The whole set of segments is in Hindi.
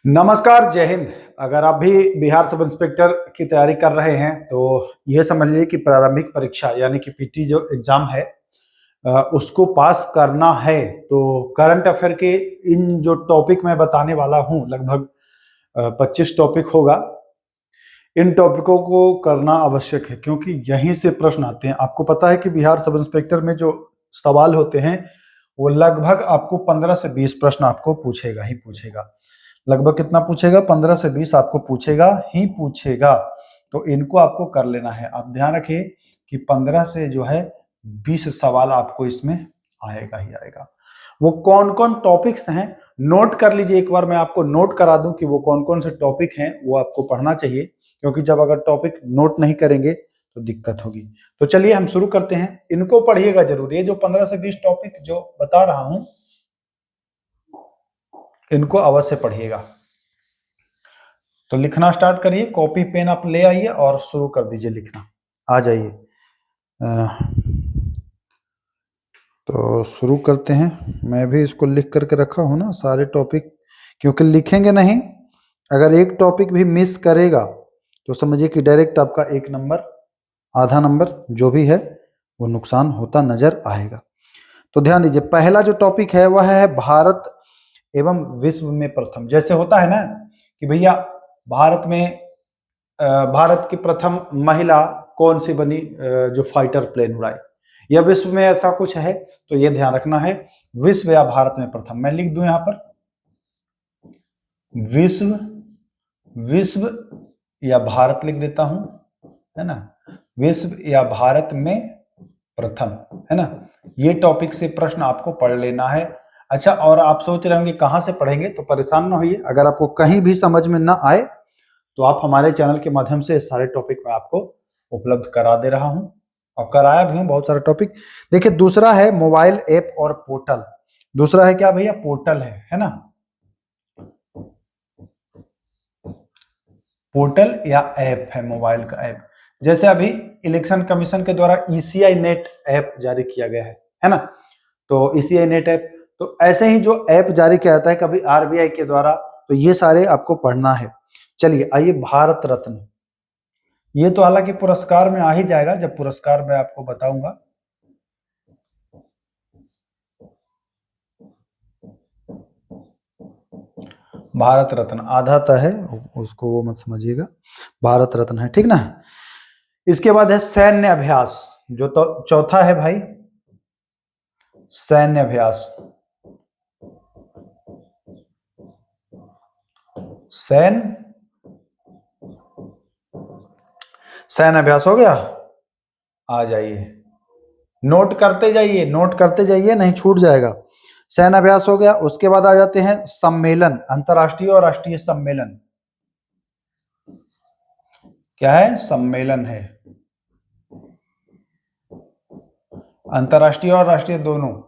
नमस्कार, जय हिंद। अगर आप भी बिहार सब इंस्पेक्टर की तैयारी कर रहे हैं तो ये समझ लीजिए कि प्रारंभिक परीक्षा यानी कि पीटी जो एग्जाम है उसको पास करना है तो करंट अफेयर के इन जो टॉपिक मैं बताने वाला हूं लगभग 25 टॉपिक होगा। इन टॉपिकों को करना आवश्यक है क्योंकि यहीं से प्रश्न आते हैं। आपको पता है कि बिहार सब इंस्पेक्टर में जो सवाल होते हैं वो लगभग आपको 15 से 20 प्रश्न आपको पूछेगा ही पूछेगा। लगभग कितना पूछेगा? 15 से 20 आपको पूछेगा ही पूछेगा। तो इनको आपको कर लेना है। आप ध्यान रखिए कि 15 से जो है 20 सवाल आपको इसमें आएगा ही आएगा। वो कौन कौन टॉपिक्स हैं नोट कर लीजिए। एक बार मैं आपको नोट करा दूं कि वो कौन कौन से टॉपिक हैं, वो आपको पढ़ना चाहिए क्योंकि जब अगर टॉपिक नोट नहीं करेंगे तो दिक्कत होगी। तो चलिए हम शुरू करते हैं। इनको पढ़िएगा जरूर। ये जो 15 से 20 टॉपिक जो बता रहा हूं इनको अवश्य पढ़िएगा। तो लिखना स्टार्ट करिए। कॉपी पेन आप ले आइए और शुरू कर दीजिए लिखना। आ जाइए। तो शुरू करते हैं। मैं भी इसको लिख करके रखा हूं ना सारे टॉपिक, क्योंकि लिखेंगे नहीं। अगर एक टॉपिक भी मिस करेगा तो समझिए कि डायरेक्ट आपका 1 नंबर, आधा नंबर जो भी है वो नुकसान होता नजर आएगा। तो ध्यान दीजिए, पहला जो टॉपिक है वह है भारत एवं विश्व में प्रथम। जैसे होता है ना कि भैया भारत में भारत की प्रथम महिला कौन सी बनी जो फाइटर प्लेन उड़ाए, या विश्व में ऐसा कुछ है तो ये ध्यान रखना है विश्व या भारत में प्रथम। मैं लिख दूं यहां पर विश्व, विश्व या भारत लिख देता हूं, है ना। विश्व या भारत में प्रथम, है ना। ये टॉपिक से प्रश्न आपको पढ़ लेना है। अच्छा, और आप सोच रहे होंगे कहां से पढ़ेंगे, तो परेशान ना होइए। अगर आपको कहीं भी समझ में ना आए तो आप हमारे चैनल के माध्यम से सारे टॉपिक मैं आपको उपलब्ध करा दे रहा हूं और कराया भी हूं बहुत सारे टॉपिक। देखिए, दूसरा है मोबाइल ऐप और पोर्टल। दूसरा है क्या भैया? पोर्टल है ना। पोर्टल या ऐप है, मोबाइल का ऐप। जैसे अभी इलेक्शन कमीशन के द्वारा ईसीआई नेट ऐप जारी किया गया है ना। तो ईसीआई नेट ऐप, तो ऐसे ही जो ऐप जारी किया जाता है कभी आरबीआई के द्वारा, तो ये सारे आपको पढ़ना है। चलिए आइए, भारत रत्न। ये तो हालांकि पुरस्कार में आ ही जाएगा, जब पुरस्कार मैं आपको बताऊंगा। भारत रत्न आधा था है, उसको वो मत समझिएगा। भारत रत्न है, ठीक ना। इसके बाद है सैन्य अभ्यास, जो तो चौथा है भाई, सैन्य अभ्यास। सैन्य अभ्यास हो गया। आ जाइए, नोट करते जाइए, नोट करते जाइए, नहीं छूट जाएगा। सैन्य अभ्यास हो गया। उसके बाद आ जाते हैं सम्मेलन, अंतरराष्ट्रीय और राष्ट्रीय सम्मेलन। क्या है? सम्मेलन है, अंतरराष्ट्रीय और राष्ट्रीय दोनों।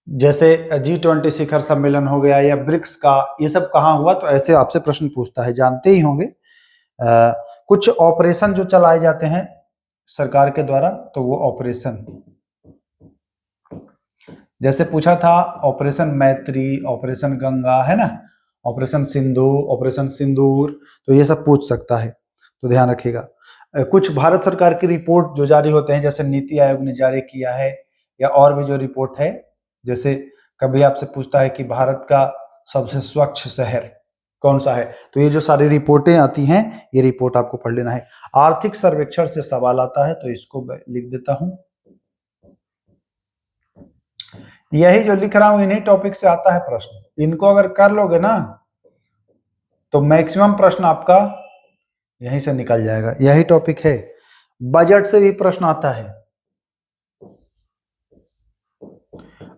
जैसे G20 शिखर सम्मेलन हो गया या ब्रिक्स का, ये सब कहाँ हुआ, तो ऐसे आपसे प्रश्न पूछता है, जानते ही होंगे। कुछ ऑपरेशन जो चलाए जाते हैं सरकार के द्वारा, तो वो ऑपरेशन, जैसे पूछा था ऑपरेशन मैत्री, ऑपरेशन गंगा, है ना, ऑपरेशन सिंधु, ऑपरेशन सिंदूर, तो ये सब पूछ सकता है, तो ध्यान रखिएगा। कुछ भारत सरकार की रिपोर्ट जो जारी होते हैं, जैसे नीति आयोग ने जारी किया है, या और भी जो रिपोर्ट है, जैसे कभी आपसे पूछता है कि भारत का सबसे स्वच्छ शहर कौन सा है, तो ये जो सारी रिपोर्टें आती हैं, ये रिपोर्ट आपको पढ़ लेना है। आर्थिक सर्वेक्षण से सवाल आता है, तो इसको लिख देता हूं। यही जो लिख रहा हूं इन्हीं टॉपिक से आता है प्रश्न। इनको अगर कर लोगे ना तो मैक्सिमम प्रश्न आपका यहीं से निकल जाएगा। यही टॉपिक है। बजट से भी प्रश्न आता है,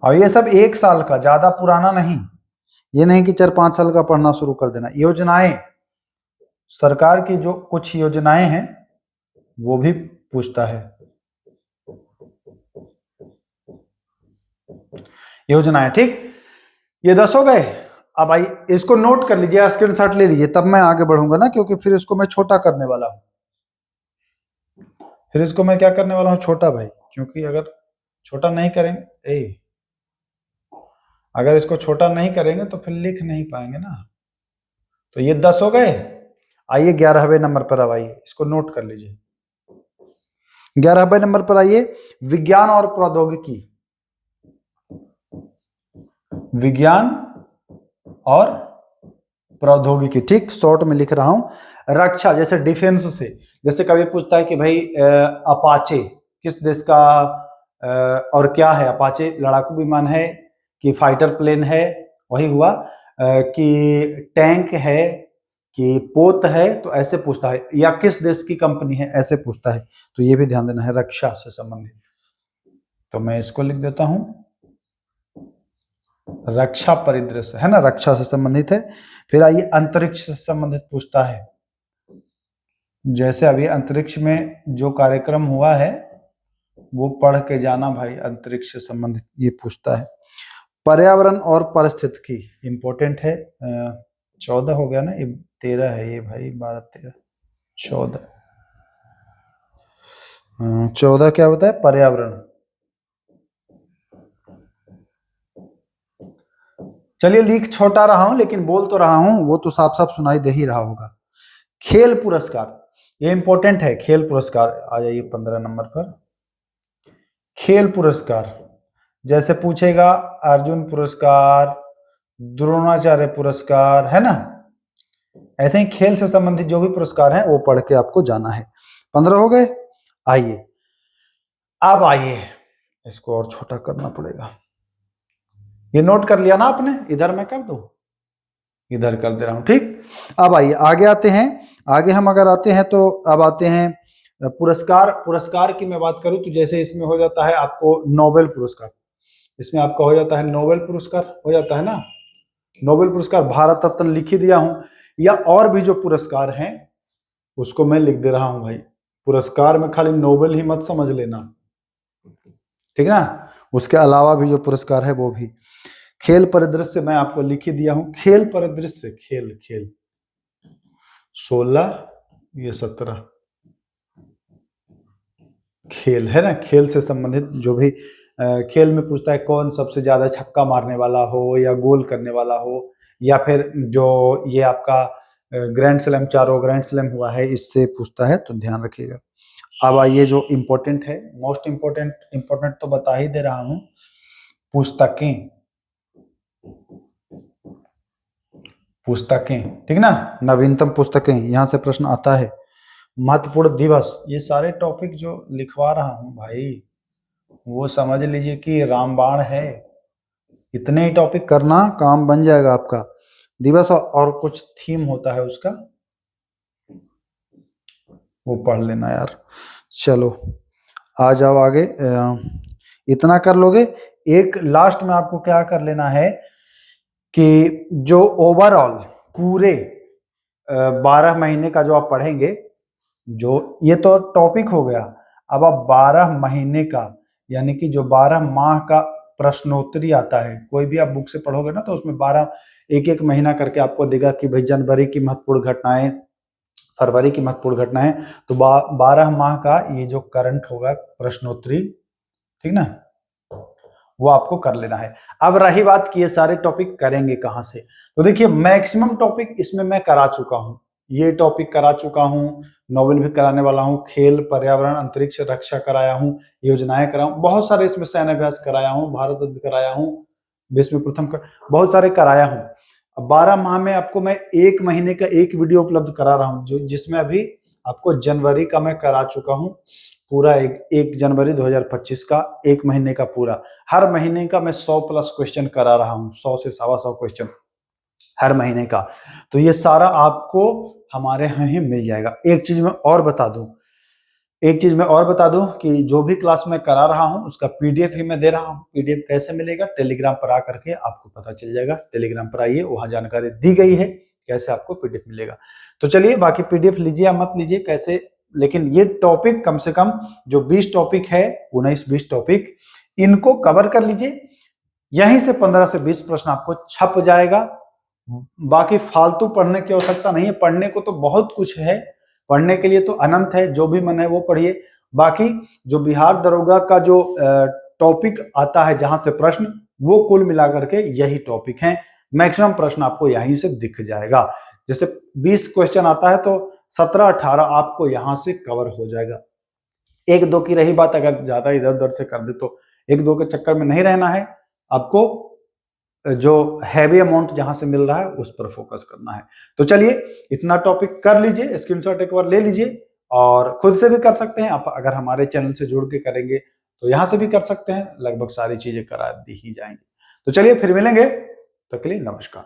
और ये सब 1 साल का, ज्यादा पुराना नहीं। ये नहीं कि 4-5 साल का पढ़ना शुरू कर देना। योजनाएं, सरकार की जो कुछ योजनाएं हैं वो भी पूछता है। योजनाएं, ठीक। ये 10 हो गए। अब भाई इसको नोट कर लीजिए, स्क्रीनशॉट ले लीजिए, तब मैं आगे बढ़ूंगा ना, क्योंकि फिर इसको मैं छोटा करने वाला हूं। फिर इसको मैं क्या करने वाला हूं? छोटा भाई, क्योंकि अगर छोटा नहीं करेंगे, अगर इसको छोटा नहीं करेंगे तो फिर लिख नहीं पाएंगे ना। तो ये 10 हो गए। आइए 11वें नंबर पर अब आइए, इसको नोट कर लीजिए। 11वें नंबर पर आइए, विज्ञान और प्रौद्योगिकी। विज्ञान और प्रौद्योगिकी, ठीक, शॉर्ट में लिख रहा हूं। रक्षा, जैसे डिफेंस से, जैसे कभी पूछता है कि भाई अपाचे किस देश का और क्या है? अपाचे लड़ाकू विमान है कि फाइटर प्लेन है, वही हुआ कि टैंक है कि पोत है, तो ऐसे पूछता है, या किस देश की कंपनी है, ऐसे पूछता है। तो ये भी ध्यान देना है, रक्षा से संबंधित। तो मैं इसको लिख देता हूं, रक्षा परिदृश्य है ना, रक्षा से संबंधित है। फिर आइए अंतरिक्ष से संबंधित पूछता है, जैसे अभी अंतरिक्ष में जो कार्यक्रम हुआ है वो पढ़ के जाना भाई, अंतरिक्ष से संबंधित ये पूछता है। पर्यावरण और पारिस्थितिकी इंपॉर्टेंट है। 14 हो गया ना, ये 13 है ये भाई, 12 13 14। 14 क्या होता है? पर्यावरण। चलिए लिख छोटा रहा हूं लेकिन बोल तो रहा हूं, वो तो साफ साफ सुनाई दे ही रहा होगा। खेल पुरस्कार, ये इंपॉर्टेंट है। खेल पुरस्कार आ जाइए 15 नंबर पर। खेल पुरस्कार जैसे पूछेगा अर्जुन पुरस्कार, द्रोणाचार्य पुरस्कार, है ना, ऐसे ही खेल से संबंधित जो भी पुरस्कार हैं वो पढ़ के आपको जाना है। 15 हो गए। आइए अब आइए, इसको और छोटा करना पड़ेगा। ये नोट कर लिया ना आपने? इधर मैं कर दूं, इधर कर दे रहा हूं, ठीक। अब आइए आगे आते हैं। आगे हम अगर आते हैं तो अब आते हैं पुरस्कार। पुरस्कार की मैं बात करूं तो जैसे इसमें हो जाता है आपको नोबेल पुरस्कार, इसमें आपका हो जाता है नोबेल पुरस्कार, हो जाता है ना नोबेल पुरस्कार, भारत रत्न लिख ही दिया हूं। या और भी जो पुरस्कार हैं उसको मैं लिख दे रहा हूं भाई। पुरस्कार में खाली नोबेल ही मत समझ लेना, ठीक ना, उसके अलावा भी जो पुरस्कार है वो भी। खेल परिदृश्य मैं आपको लिख ही दिया हूं। खेल परिदृश्य, खेल खेल 16, ये 17 खेल है ना। खेल से संबंधित जो भी खेल में पूछता है कौन सबसे ज्यादा छक्का मारने वाला हो या गोल करने वाला हो, या फिर जो ये आपका ग्रैंड स्लैम, चारों ग्रैंड स्लैम हुआ है, इससे पूछता है, तो ध्यान रखिएगा। अब आइए जो इम्पोर्टेंट है, मोस्ट इम्पोर्टेंट तो बता ही दे रहा हूं, पुस्तकें। पुस्तकें, ठीक ना, नवीनतम पुस्तकें, यहां से प्रश्न आता है। महत्वपूर्ण दिवस, ये सारे टॉपिक जो लिखवा रहा हूं भाई वो समझ लीजिए कि रामबाण है। इतने ही टॉपिक करना, काम बन जाएगा आपका। दिवस और कुछ थीम होता है उसका, वो पढ़ लेना यार। चलो आ जाओ आगे। इतना कर लोगे। एक लास्ट में आपको क्या कर लेना है कि जो ओवरऑल पूरे 12 महीने का जो आप पढ़ेंगे, जो ये तो टॉपिक हो गया, अब आप 12 महीने का यानी कि जो 12 माह का प्रश्नोत्तरी आता है, कोई भी आप बुक से पढ़ोगे ना तो उसमें 12 एक एक महीना करके आपको देगा कि भाई जनवरी की महत्वपूर्ण घटनाएं, फरवरी की महत्वपूर्ण घटनाएं, तो 12 माह का ये जो करंट होगा प्रश्नोत्तरी, ठीक ना, वो आपको कर लेना है। अब रही बात कि ये सारे टॉपिक करेंगे कहां से, तो देखिए मैक्सिमम टॉपिक इसमें मैं करा चुका हूं। ये टॉपिक करा चुका हूं, नोबेल भी कराने वाला हूं, खेल, पर्यावरण, अंतरिक्ष, रक्षा कराया हूं, योजनाएं कराया हूं, बहुत सारे इसमें सैन्याभ्यास कराया हूं, भारत रत्न कराया हूं, विश्व में प्रथम बहुत सारे कराया हूं। अब 12 माह में आपको मैं 1 महीने का एक वीडियो उपलब्ध करा रहा हूं, जो जिसमें अभी आपको जनवरी का मैं करा चुका हूं पूरा, 1 जनवरी 2025 का 1 महीने का पूरा। हर महीने का मैं 100+ क्वेश्चन करा रहा हूं, 100 से 125 क्वेश्चन हर महीने का। तो ये सारा आपको हमारे यहाँ ही मिल जाएगा। एक चीज मैं और बता दूं कि जो भी क्लास में करा रहा हूं उसका पीडीएफ ही मैं दे रहा हूं। पीडीएफ कैसे मिलेगा? टेलीग्राम पर आकर के आपको पता चल जाएगा। टेलीग्राम पर आइए, वहां जानकारी दी गई है कैसे आपको पीडीएफ मिलेगा। तो चलिए बाकी पीडीएफ लीजिए या मत लीजिए कैसे, लेकिन ये टॉपिक कम से कम जो 20 टॉपिक है, 19-20 टॉपिक, इनको कवर कर लीजिए। यहीं से 15 से 20 प्रश्न आपको छप जाएगा। बाकी फालतू पढ़ने की आवश्यकता नहीं है, पढ़ने को तो बहुत कुछ है, पढ़ने के लिए तो अनंत है, जो भी मन है वो पढ़िए। बाकी जो बिहार दरोगा का जो टॉपिक आता है जहां से प्रश्न, वो कुल मिलाकर के यही टॉपिक हैं। मैक्सिमम प्रश्न आपको यहीं से दिख जाएगा। जैसे 20 क्वेश्चन आता है तो 17-18 आपको यहां से कवर हो जाएगा। 1-2 की रही बात, अगर ज्यादा इधर उधर से कर दे तो 1-2 के चक्कर में नहीं रहना है, आपको जो हैवी अमाउंट जहां से मिल रहा है उस पर फोकस करना है। तो चलिए इतना टॉपिक कर लीजिए, स्क्रीनशॉट एक बार ले लीजिए और खुद से भी कर सकते हैं आप। अगर हमारे चैनल से जुड़ के करेंगे तो यहां से भी कर सकते हैं, लगभग सारी चीजें करा दी ही जाएंगी। तो चलिए फिर मिलेंगे, तब के लिए नमस्कार।